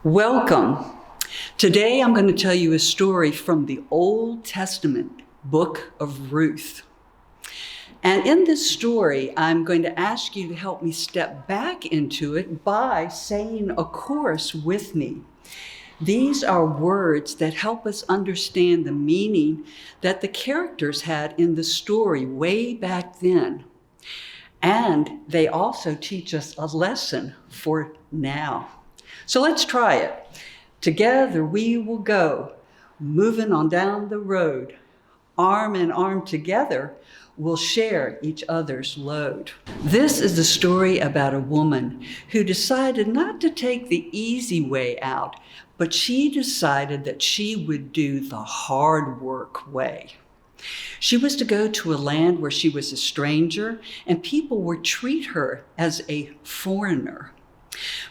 Welcome. Today I'm going to tell you a story from the Old Testament book of Ruth. And in this story, I'm going to ask you to help me step back into it by saying a chorus with me. These are words that help us understand the meaning that the characters had in the story way back then. And they also teach us a lesson for now. So let's try it. Together we will go, moving on down the road. Arm in arm together, we'll share each other's load. This is the story about a woman who decided not to take the easy way out, but she decided that she would do the hard work way. She was to go to a land where she was a stranger and people would treat her as a foreigner.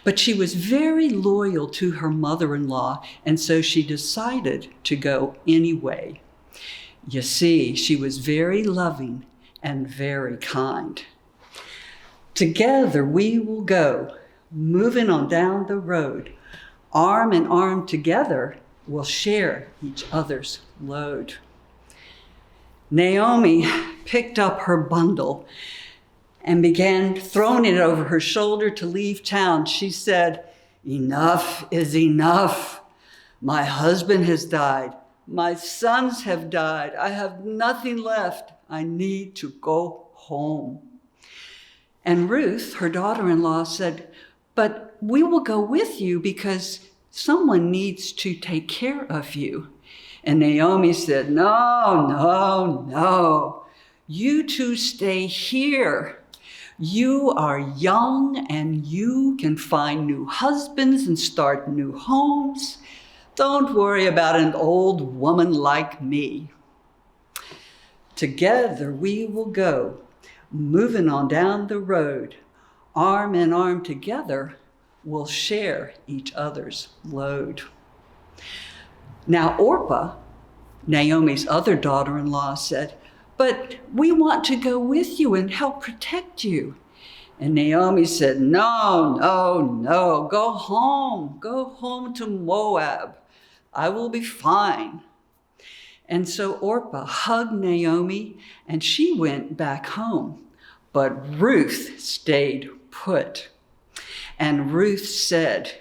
But she was very loyal to her mother-in-law, and so she decided to go anyway. You see, she was very loving and very kind. Together we will go, moving on down the road. Arm in arm together, we'll share each other's load. Naomi picked up her bundle and began throwing it over her shoulder to leave town. She said, "Enough is enough. My husband has died. My sons have died. I have nothing left. I need to go home." And Ruth, her daughter-in-law, said, "But we will go with you because someone needs to take care of you." And Naomi said, No. You two stay here. You are young and you can find new husbands and start new homes. Don't worry about an old woman like me. Together we will go, moving on down the road. Arm in arm together, we'll share each other's load. Now Orpah, Naomi's other daughter-in-law, said, "But we want to go with you and help protect you." And Naomi said, No. Go home to Moab. I will be fine. And so Orpah hugged Naomi and she went back home. But Ruth stayed put. And Ruth said,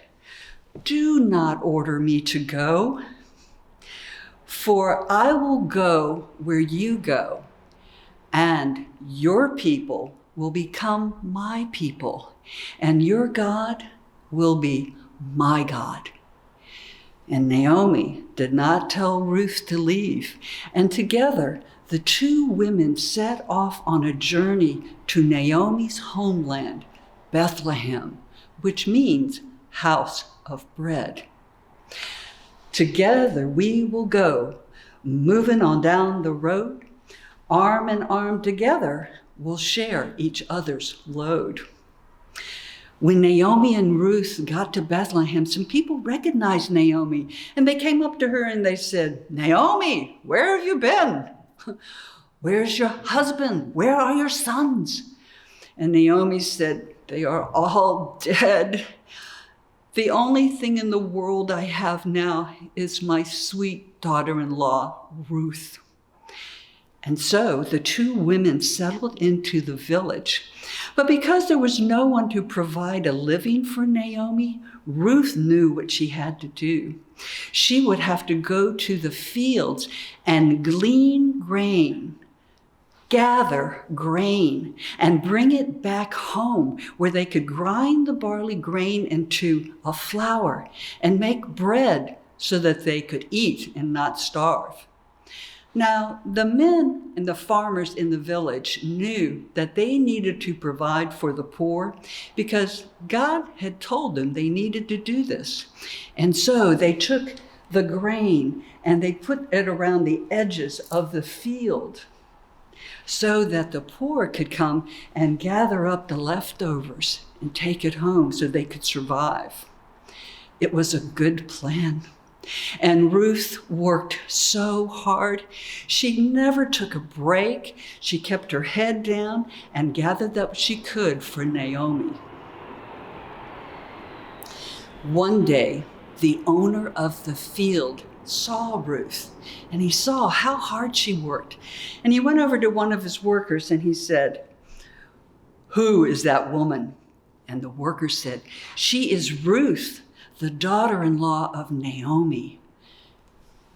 "Do not order me to go, for I will go where you go, and your people will become my people, and your God will be my God." And Naomi did not tell Ruth to leave, and together the two women set off on a journey to Naomi's homeland, Bethlehem, which means house of bread. Together we will go, moving on down the road. Arm in arm together, we'll share each other's load. When Naomi and Ruth got to Bethlehem, some people recognized Naomi, and they came up to her and they said, "Naomi, where have you been? Where's your husband? Where are your sons?" And Naomi said, "They are all dead. The only thing in the world I have now is my sweet daughter-in-law, Ruth." And so the two women settled into the village. But because there was no one to provide a living for Naomi, Ruth knew what she had to do. She would have to go to the fields and glean grain, gather grain, and bring it back home where they could grind the barley grain into a flour and make bread so that they could eat and not starve. Now, the men and the farmers in the village knew that they needed to provide for the poor because God had told them they needed to do this. And so they took the grain and they put it around the edges of the field so that the poor could come and gather up the leftovers and take it home so they could survive. It was a good plan. And Ruth worked so hard. She never took a break. She kept her head down and gathered what she could for Naomi. One day, the owner of the field saw Ruth, and he saw how hard she worked. And he went over to one of his workers and he said, "Who is that woman?" And the worker said, "She is Ruth, the daughter-in-law of Naomi."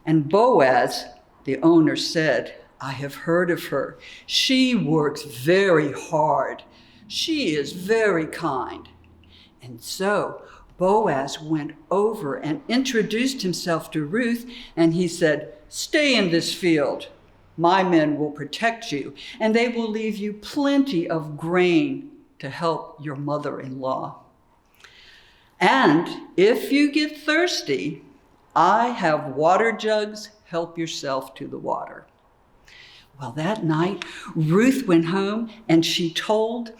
And Boaz, the owner, said, "I have heard of her. She works very hard. She is very kind." And so Boaz went over and introduced himself to Ruth, and he said, "Stay in this field. My men will protect you, and they will leave you plenty of grain to help your mother-in-law. And if you get thirsty, I have water jugs. Help yourself to the water." Well, that night, Ruth went home and she told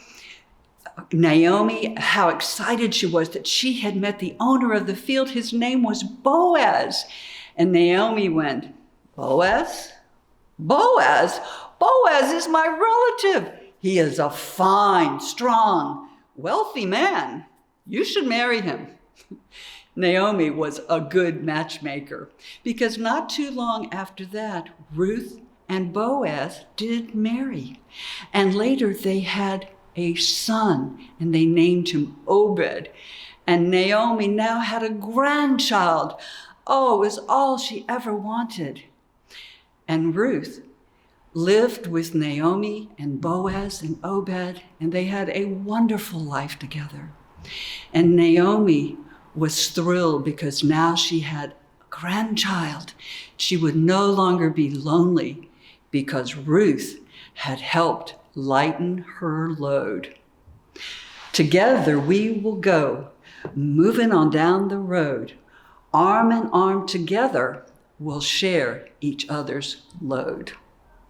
Naomi how excited she was that she had met the owner of the field. His name was Boaz. And Naomi went, "Boaz? Boaz? Boaz is my relative. He is a fine, strong, wealthy man. You should marry him." Naomi was a good matchmaker, because not too long after that, Ruth and Boaz did marry. And later they had a son, and they named him Obed. And Naomi now had a grandchild. Oh, it was all she ever wanted. And Ruth lived with Naomi and Boaz and Obed, and they had a wonderful life together. And Naomi was thrilled because now she had a grandchild. She would no longer be lonely because Ruth had helped lighten her load. Together we will go, moving on down the road. Arm in arm together, we'll share each other's load.